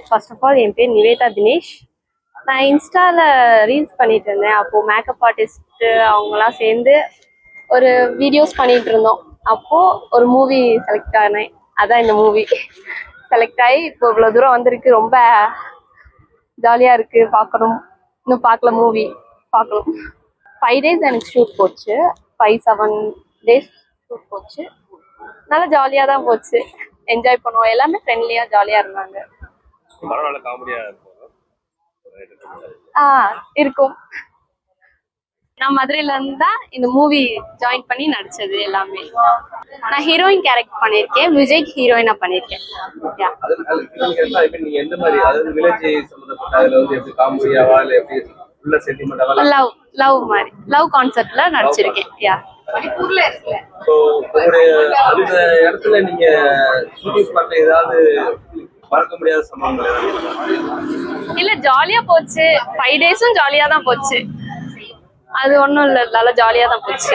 First of all என் பேர் நிவேதா தினேஷ். நான் இன்ஸ்டால ரீல்ஸ் பண்ணிட்டு இருந்தேன். அப்போ மேக்கப் ஆர்டிஸ்ட் அவங்கலாம் சேர்ந்து ஒரு வீடியோஸ் பண்ணிட்டு இருந்தோம். அப்போ ஒரு மூவி செலக்ட் ஆனேன். அதான் இந்த மூவி செலக்ட் ஆகி இப்போ இவ்வளவு தூரம் வந்திருக்கு. ரொம்ப ஜாலியா இருக்கு. பார்க்கணும், இன்னும் பார்க்கல, மூவி பார்க்கணும். 5 days எனக்கு ஷூட் போச்சு. 5-7 days ஷூட் போச்சு. நல்லா ஜாலியா தான் போச்சு. என்ஜாய் பண்ணுவோம். எல்லாமே ஃப்ரெண்ட்லியா ஜாலியா இருந்தாங்க. இருக்கும். நான் மதுரையில இருந்து தான் இந்த மூவி ஜாயின் பண்ணி நடிச்சது எல்லாமே. நான் ஹீரோயின் கேரக்டர் பண்ணிருக்கேன். விஜய் ஹீரோயினா பண்ணிருக்கேன். லவ் மாதிரி லவ் கான்செப்ட்ல நடிச்சிருக்கேன். யா இல்ல, ஜாலியா போச்சு. 5 days ஜாலியா தான் போச்சு. அது ஒண்ணும் இல்ல, நல்லா ஜாலியா தான் போச்சு.